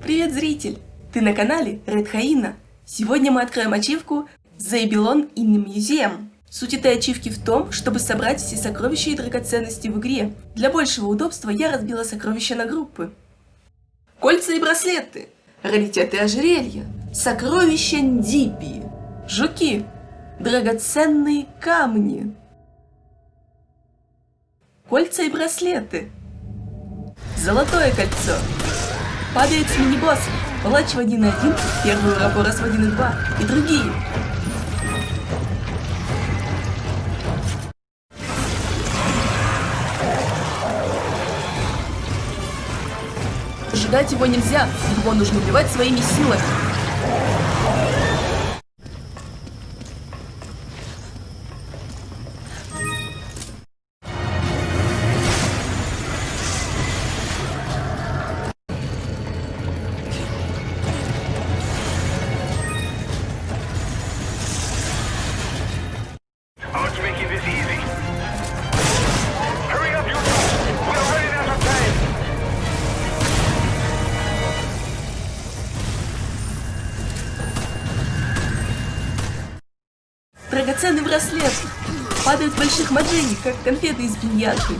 Привет, зритель! Ты на канале Red Hyena. Сегодня мы откроем ачивку They Belong in the Museum. Суть этой ачивки в том, чтобы собрать все сокровища и драгоценности в игре. Для большего удобства я разбила сокровища на группы. Кольца и браслеты, раритеты и ожерелья, сокровища Ндипи, жуки, драгоценные камни. Кольца и браслеты. Золотое кольцо. Падает с мини-босса, палач в 1.1, первый уроборос в 1.2 и другие. Сжигать его нельзя, его нужно убивать своими силами. Драгоценный браслет. Падают в больших маджини, как конфеты из пиньяты.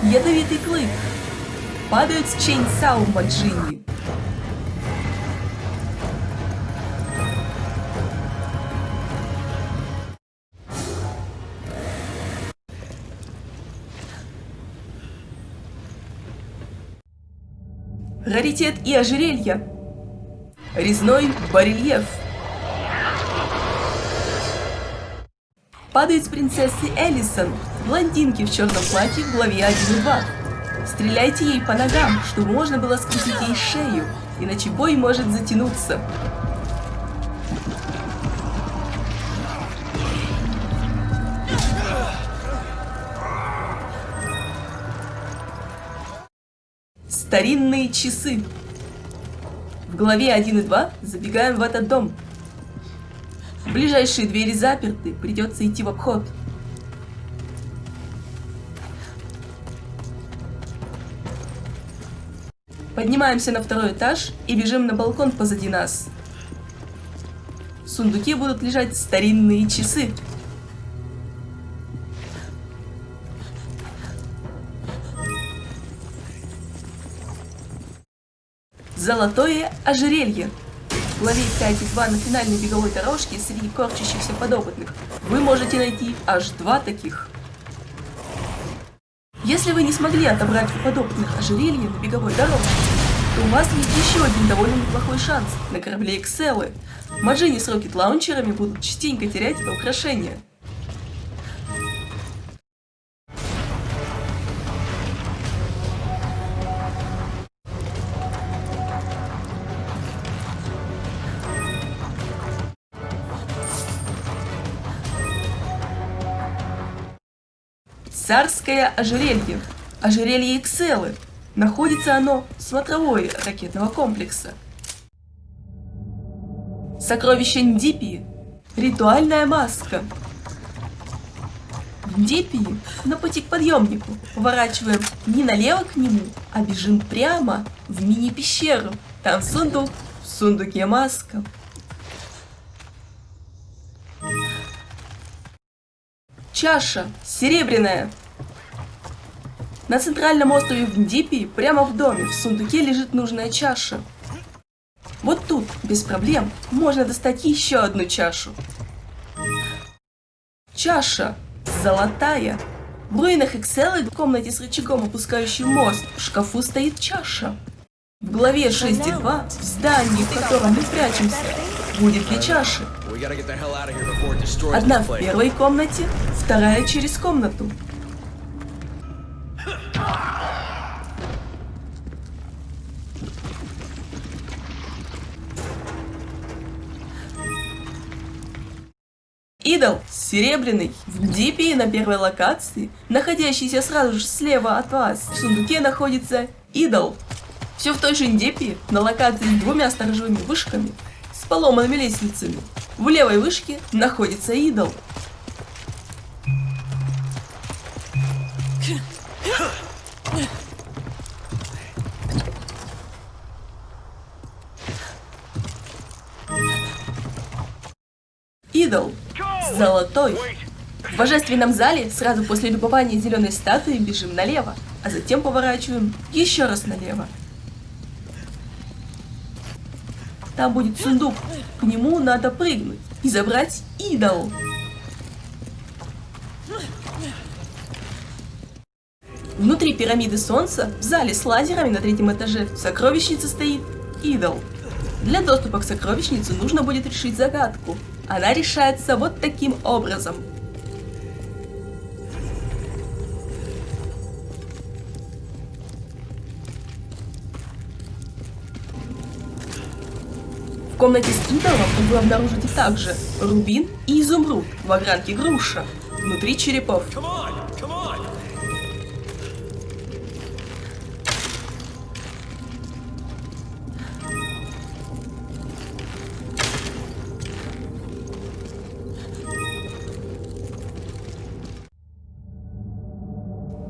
Ядовитый клык. Падают с чейнсау маджини. Раритет и ожерелья. Резной барельеф. Падает с принцессы Элисон, блондинки в черном платье в главе 1.2. Стреляйте ей по ногам, чтобы можно было скрутить ей шею, иначе бой может затянуться. Старинные часы. В главе 1.2 забегаем в этот дом. Ближайшие двери заперты, придется идти в обход. Поднимаемся на второй этаж и бежим на балкон позади нас. В сундуке будут лежать старинные часы. Золотое ожерелье. В главе 5.2 на финальной беговой дорожке среди корчащихся подопытных вы можете найти аж 2 таких. Если вы не смогли отобрать у подопытных ожерелье на беговой дорожке, то у вас есть еще один довольно неплохой шанс на корабле Экселы. Маджини с рокет-лаунчерами будут частенько терять это украшение. Царское ожерелье. Ожерелье Экселы. Находится оно в смотровой ракетного комплекса. Сокровище Ндипи. Ритуальная маска. В Ндипи на пути к подъемнику поворачиваем не налево к нему, а бежим прямо в мини-пещеру. Там сундук, в сундуке маска. Чаша. Серебряная. На центральном острове в Ндипи, прямо в доме, в сундуке лежит нужная чаша. Вот тут, без проблем, можно достать еще одну чашу. Чаша. Золотая. В руинах Экселы, в комнате с рычагом, опускающим мост, в шкафу стоит чаша. В главе 6.2, в здании, в котором мы прячемся, будет две чаши. Одна в первой комнате, вторая через комнату. Идол серебряный. В Ндипи на первой локации, находящейся сразу же слева от вас, в сундуке находится идол. Все в той же Ндипи, на локации с двумя сторожевыми вышками, с поломанными лестницами. В левой вышке находится идол. Идол. Золотой. В божественном зале сразу после любования зеленой статуи бежим налево, а затем поворачиваем еще раз налево. Там будет сундук, к нему надо прыгнуть и забрать идол. Внутри пирамиды Солнца, в зале с лазерами на третьем этаже, в сокровищнице стоит идол. Для доступа к сокровищнице нужно будет решить загадку. Она решается вот таким образом. В комнате с идолом вы обнаружите также рубин и изумруд в огранке груша, внутри черепов.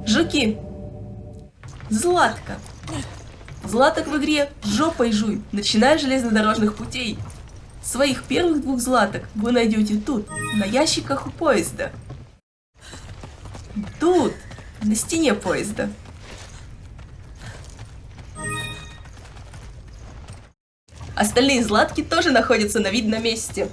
Жуки. Златка. Златок в игре жопой жуй, начиная с железнодорожных путей. Своих первых двух златок вы найдете тут, на ящиках у поезда. Тут, на стене поезда. Остальные златки тоже находятся на видном месте.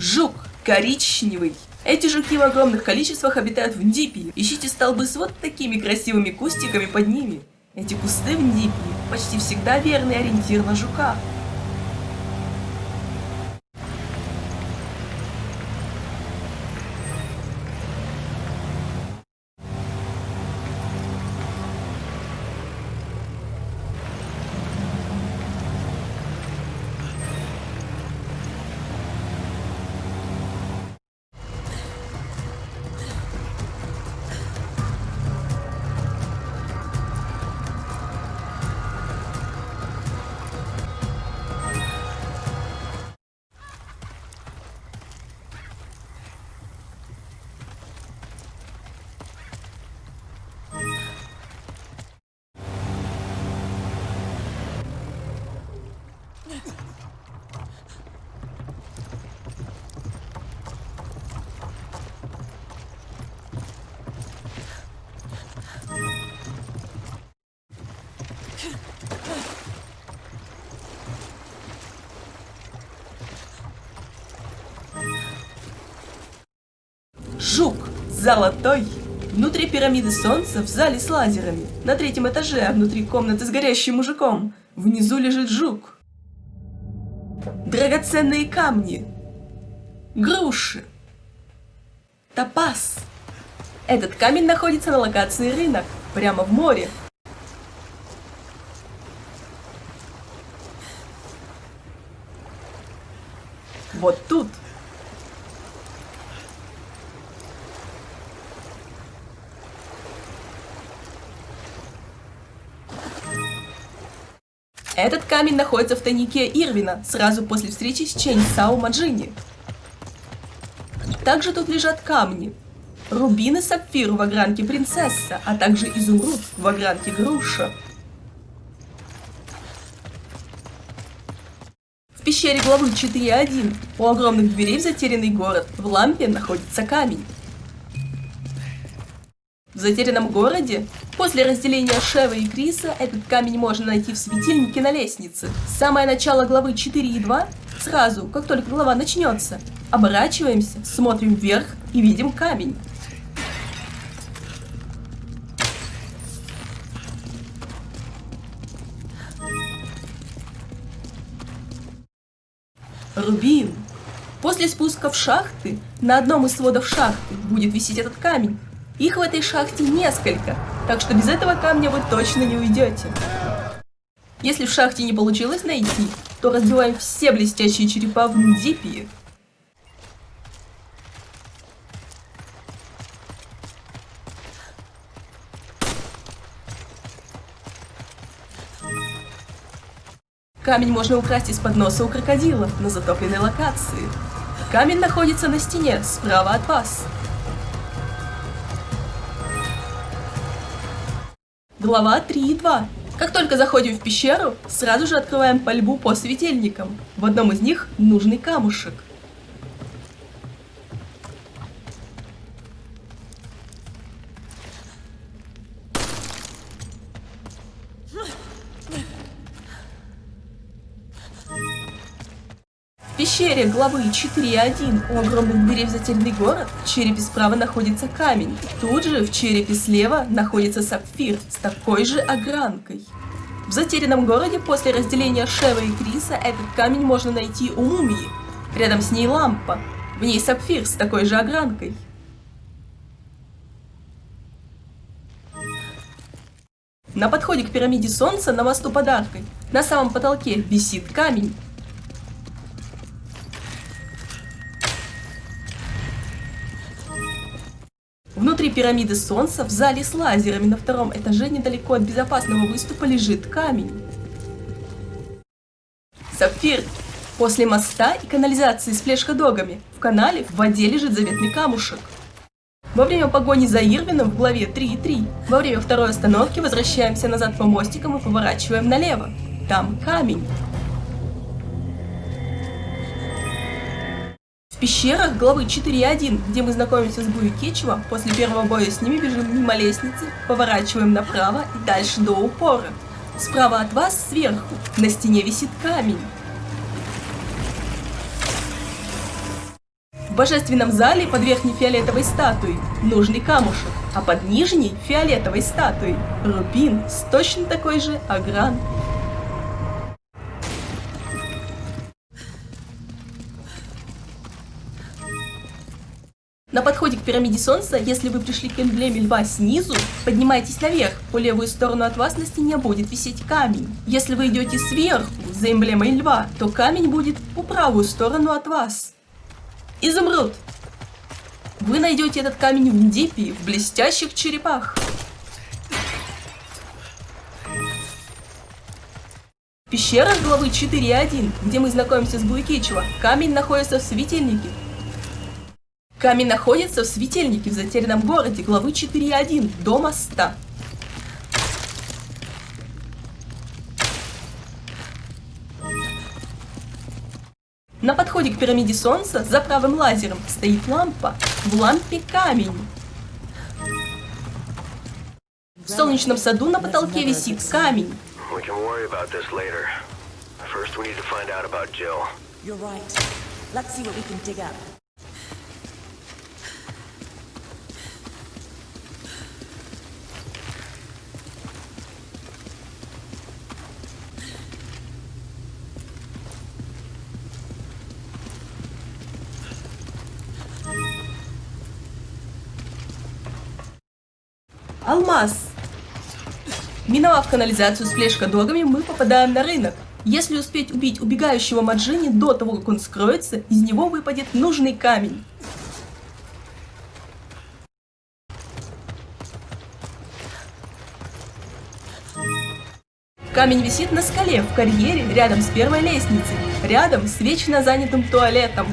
Жук коричневый. Эти жуки в огромных количествах обитают в Ндипи. Ищите столбы с вот такими красивыми кустиками под ними. Эти кусты в Ндипи почти всегда верный ориентир на жука. Жук золотой. Внутри пирамиды Солнца, в зале с лазерами, на третьем этаже, а внутри комнаты с горящим мужиком, внизу лежит жук. Драгоценные камни. Груши. Топаз. Этот камень находится на локации рынок, прямо в море. Вот тут. Этот камень находится в тайнике Ирвина, сразу после встречи с Чэнь Сао Маджини. Также тут лежат камни. Рубин и сапфир в огранке принцесса, а также изумруд в огранке груша. В пещере главы 4.1 у огромных дверей в затерянный город в лампе находится камень. В затерянном городе после разделения Шева и Криса этот камень можно найти в светильнике на лестнице. Самое начало главы 4.2 сразу, как только глава начнется, оборачиваемся, смотрим вверх и видим камень. Рубин. После спуска в шахты на одном из сводов шахты будет висеть этот камень. Их в этой шахте несколько, так что без этого камня вы точно не уйдете. Если в шахте не получилось найти, то разбиваем все блестящие черепа в Ндипии. Камень можно украсть из-под носа у крокодила на затопленной локации. Камень находится на стене справа от вас. Глава 3.2. Как только заходим в пещеру, сразу же открываем пальбу по светильникам. В одном из них нужный камушек. В пещере главы 4.1 у огромных дверей в затерянный город в черепе справа находится камень. Тут же в черепе слева находится сапфир с такой же огранкой. В затерянном городе после разделения Шева и Криса этот камень можно найти у мумии. Рядом с ней лампа. В ней сапфир с такой же огранкой. На подходе к пирамиде Солнца на мосту под аркой на самом потолке висит камень. Внутри пирамиды Солнца в зале с лазерами на втором этаже недалеко от безопасного выступа лежит камень. Сапфир. После моста и канализации с флеш-ходогами в канале в воде лежит заветный камушек. Во время погони за Ирвином в главе 3.3 во время второй остановки возвращаемся назад по мостикам и поворачиваем налево. Там камень. В пещерах главы 4.1, где мы знакомимся с Буи Кичва, после первого боя с ними бежим мимо лестницы, поворачиваем направо и дальше до упора. Справа от вас, сверху, на стене висит камень. В божественном зале под верхней фиолетовой статуей нужный камушек, а под нижней фиолетовой статуей рубин с точно такой же огранкой. На подходе к пирамиде Солнца, если вы пришли к эмблеме льва снизу, поднимайтесь наверх, по левую сторону от вас на стене будет висеть камень. Если вы идете сверху, за эмблемой льва, то камень будет по правую сторону от вас. Изумруд. Вы найдете этот камень в Ндипии, в блестящих черепах. В пещерах главы 4.1, где мы знакомимся с Буи Кичва, камень находится в светильнике. Камень находится в светильнике в затерянном городе главы 4.1 до моста. На подходе к пирамиде Солнца за правым лазером стоит лампа. В лампе камень. В солнечном саду на потолке висит камень. Алмаз. Миновав канализацию с флеш-ходогами, мы попадаем на рынок. Если успеть убить убегающего Маджини до того, как он скроется, из него выпадет нужный камень. Камень висит на скале в карьере рядом с первой лестницей, рядом с вечно занятым туалетом.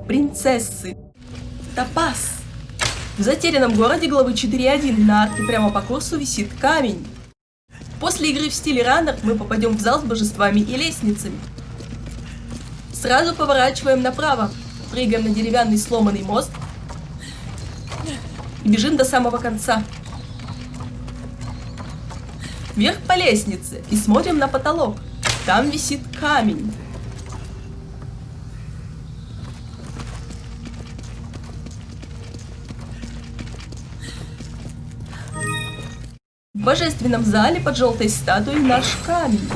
Принцессы. Топаз. В затерянном городе главы 4.1 на арке прямо по курсу висит камень. После игры в стиле раннер мы попадем в зал с божествами и лестницами. Сразу поворачиваем направо, прыгаем на деревянный сломанный мост и бежим до самого конца. Вверх по лестнице и смотрим на потолок. Там висит камень. В божественном зале под желтой статуей наш камень.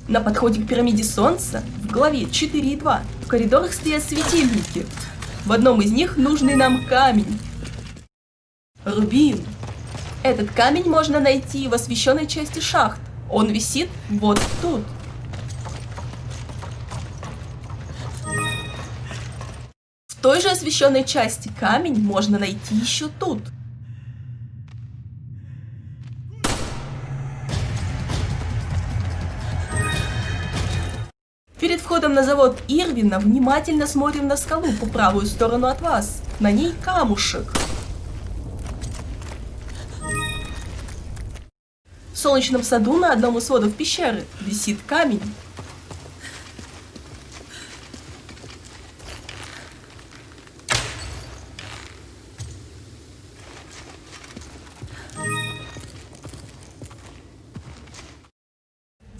На подходе к пирамиде Солнца в главе 4.2 в коридорах стоят светильники. В одном из них нужный нам камень. Рубин. Этот камень можно найти в освещенной части шахт. Он висит вот тут. В той же освещенной части камень можно найти еще тут. Перед входом на завод Ирвина внимательно смотрим на скалу по правую сторону от вас. На ней камушек. В солнечном саду на одном из сводов пещеры висит камень.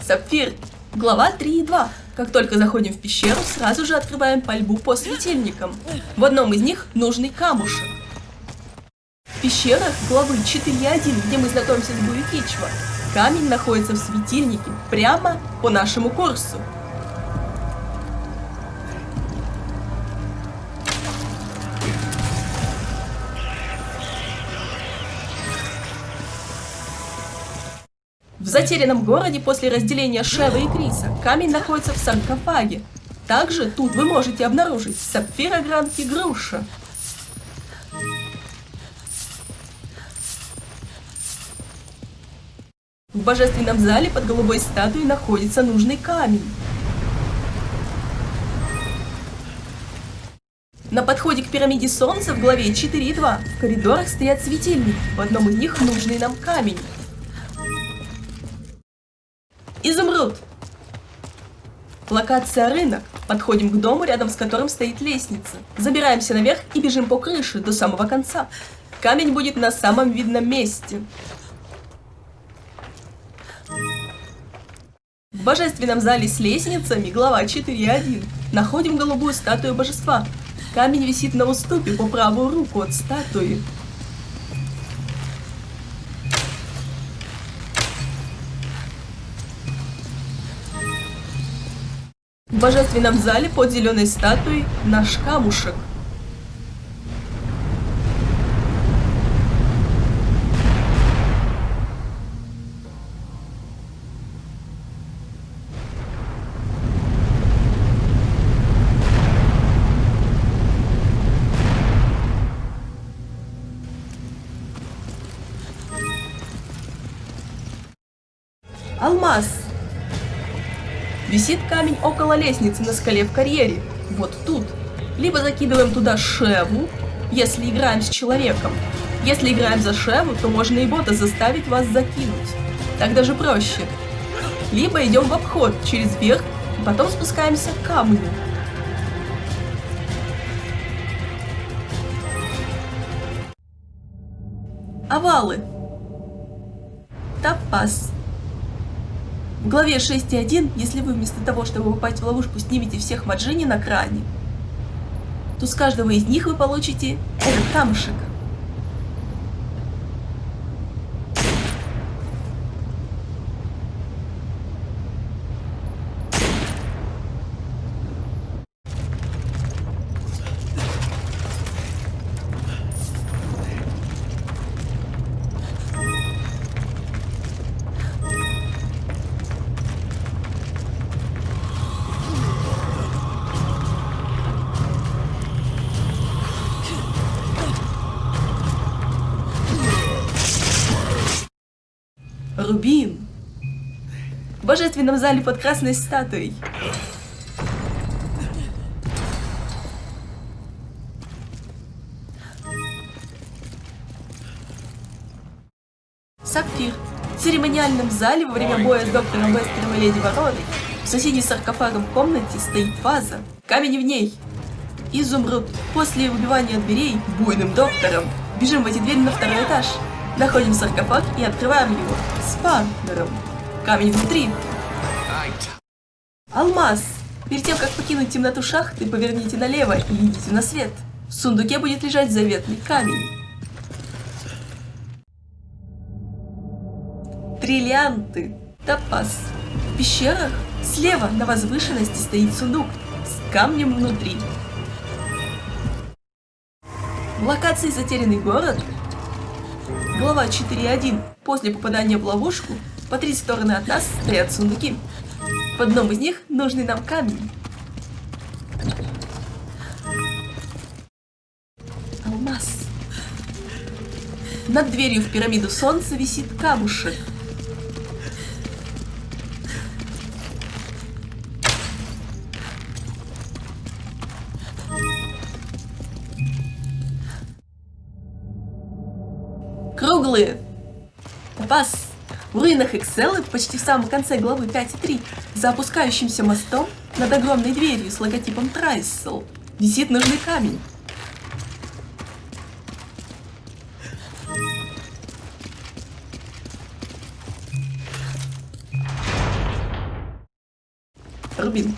Сапфир. Глава 3.2. Как только заходим в пещеру, сразу же открываем пальбу по светильникам. В одном из них нужный камушек. В пещерах главы 4.1, где мы знакомимся с Буекичва, камень находится в светильнике прямо по нашему курсу. В затерянном городе после разделения Шева и Криса камень находится в саркофаге. Также тут вы можете обнаружить сапфирогранки груша. В божественном зале под голубой статуей находится нужный камень. На подходе к пирамиде Солнца в главе 4.2 в коридорах стоят светильники. В одном из них нужный нам камень. Изумруд. Локация рынок. Подходим к дому, рядом с которым стоит лестница. Забираемся наверх и бежим по крыше до самого конца. Камень будет на самом видном месте. В божественном зале с лестницами, глава 4.1, находим голубую статую божества. Камень висит на уступе по правую руку от статуи. В божественном зале под зеленой статуей наш камушек. Алмаз. Висит камень около лестницы на скале в карьере, вот тут. Либо закидываем туда Шеву, если играем с человеком. Если играем за Шеву, то можно и бота заставить вас закинуть. Так даже проще. Либо идем в обход через верх, и потом спускаемся к камню. Овалы. Топаз. В главе 6.1, если вы вместо того, чтобы попасть в ловушку, снимете всех маджини на кране, то с каждого из них вы получите этот камушек. Рубин. В божественном зале под красной статуей. Сапфир. В церемониальном зале во время боя с доктором Вескером и леди Вороной в соседней с саркофагом комнате стоит ваза. Камень в ней. Изумруд. После убивания дверей буйным доктором бежим в эти двери на второй этаж. Находим саркофаг и открываем его с партнером. Камень внутри. Алмаз. Перед тем, как покинуть темноту шахты, поверните налево и идите на свет. В сундуке будет лежать заветный камень. Бриллианты. Топаз. В пещерах слева на возвышенности стоит сундук с камнем внутри. В локации «Затерянный город» глава 4.1. После попадания в ловушку по 3 стороны от нас стоят сундуки. В одном из них нужный нам камень. Алмаз. Над дверью в пирамиду солнца висит камушек. Круглые. Топаз. В руинах Экселы, почти в самом конце главы 5.3, за опускающимся мостом над огромной дверью с логотипом Трайсел висит нужный камень. Рубин.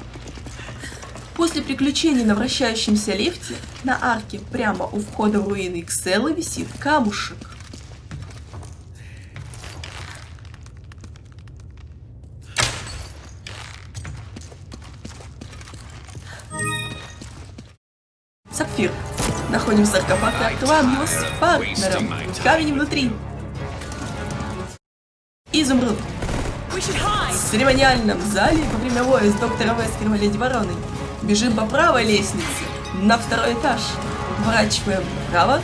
После приключений на вращающемся лифте на арке прямо у входа в руины Экселы висит камушек. Сапфир. Находим саркофаг и открываем его с партнером. Камень внутри. Изумруд. В церемониальном зале во время боя с доктором Вескером и леди Вороной бежим по правой лестнице на второй этаж. Поворачиваем вправо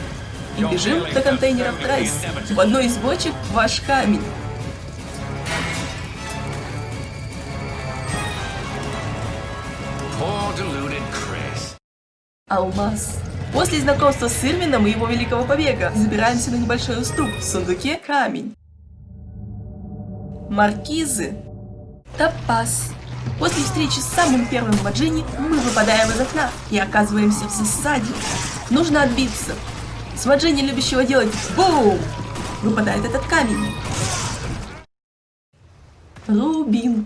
и бежим до контейнеров Трайс. В одной из бочек ваш камень. Алмаз. После знакомства с Ирвином и его великого побега забираемся на небольшой уступ. В сундуке камень. Маркизы. Топаз. После встречи с самым первым в Маджине мы выпадаем из окна и оказываемся в засаде. Нужно отбиться. С Маджини, любящего делать бум, выпадает этот камень. Рубин.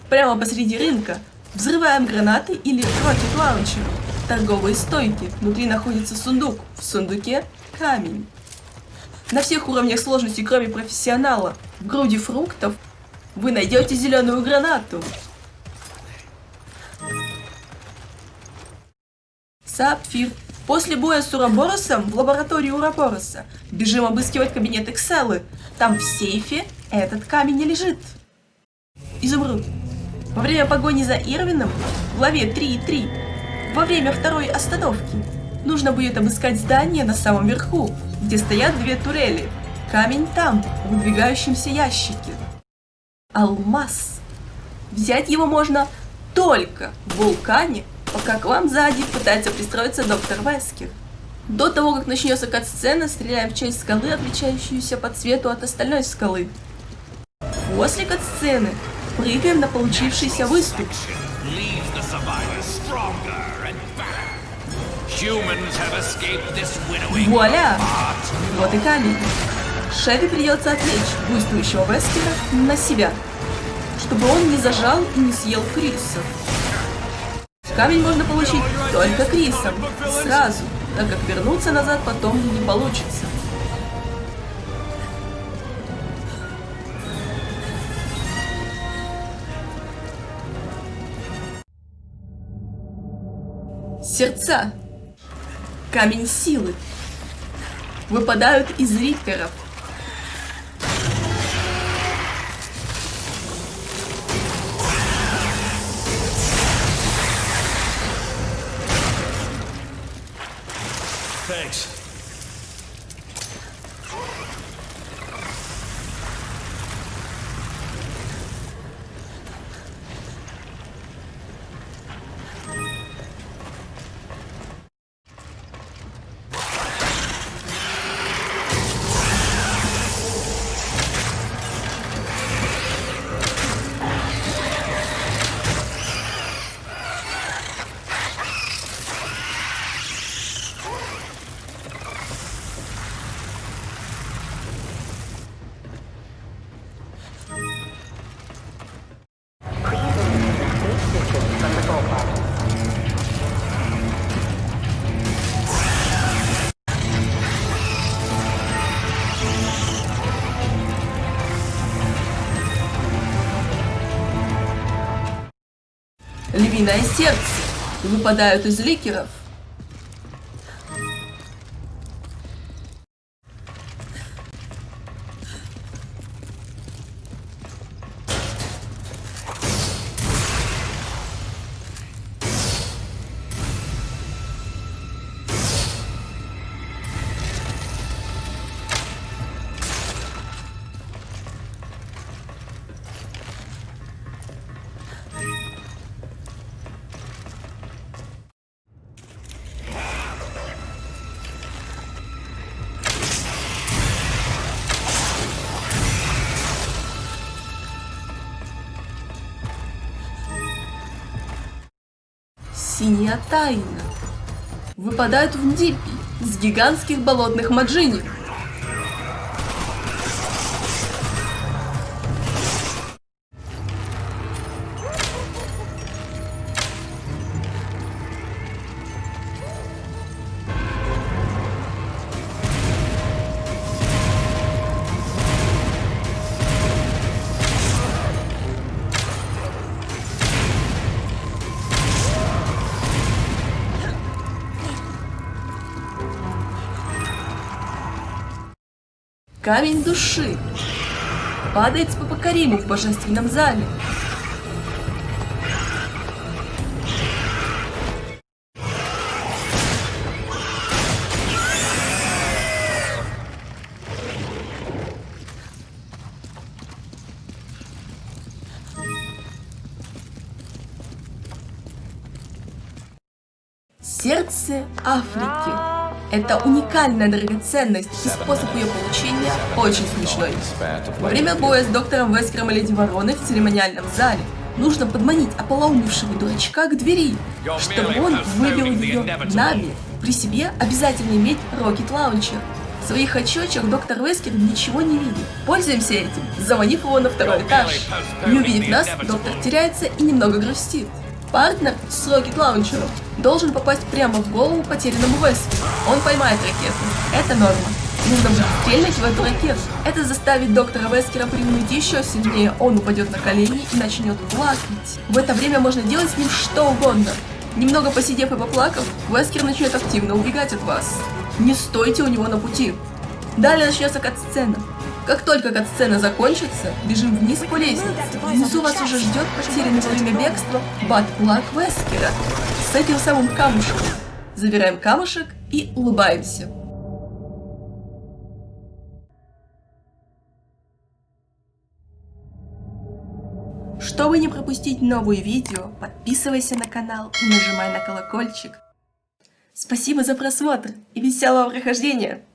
Прямо посреди рынка взрываем гранаты или рокет-лаунчер. Торговые стойки. Внутри находится сундук. В сундуке камень. На всех уровнях сложности, кроме профессионала, в груди фруктов вы найдете зеленую гранату. Сапфир. После боя с Ураборосом в лаборатории Урабороса бежим обыскивать кабинет Экселы. Там в сейфе этот камень и лежит. Изумруд. Во время погони за Ирвином в главе 3.3, во время второй остановки, нужно будет обыскать здание на самом верху, где стоят 2 турели. Камень там, в выдвигающемся ящике. Алмаз. Взять его можно только в вулкане, пока к вам сзади пытается пристроиться доктор Вескер. До того, как начнется кат-сцена, стреляем в часть скалы, отличающуюся по цвету от остальной скалы. После кат-сцены прыгаем на получившийся выступ. Вуаля! Вот и камень. Шефе придется отвлечь буйствующего Вескера на себя, чтобы он не зажал и не съел Криса. Камень можно получить только Крисом, сразу, так как вернуться назад потом не получится. Сердца. Камень силы. Выпадают из рипперов. львиное сердце выпадают из ликеров. Синяя тайна. Выпадают в Диппи с гигантских болотных маджини. Камень души падает с Папакариму в божественном зале. Сердце Африки. Это уникальная драгоценность, и способ ее получения очень смешной. Во время боя с доктором Вескером и Леди Вороной в церемониальном зале нужно подманить ополоумевшего дурачка к двери, чтобы он выбил ее Нави. При себе обязательно иметь Rocket Launcher. В своих очечках доктор Вескер ничего не видит. Пользуемся этим, заманив его на второй этаж. Не увидев нас, доктор теряется и немного грустит. Партнер с Rocket Launcher должен попасть прямо в голову потерянному Вескеру. Он поймает ракету. Это норма. Нужно будет стрельнуть в эту ракету. Это заставит доктора Вескера приуныть еще сильнее. Он упадет на колени и начнет плакать. В это время можно делать с ним что угодно. Немного посидев и поплакав, Вескер начнет активно убегать от вас. Не стойте у него на пути. Далее начнется кат-сцена. Как только кат-сцена закончится, бежим вниз по лестнице. Внизу вас уже ждет потерянный во время бегства бат-плаг Вескера с этим самым камушком. Забираем камушек и улыбаемся. Чтобы не пропустить новые видео, подписывайся на канал и нажимай на колокольчик. Спасибо за просмотр и веселого прохождения!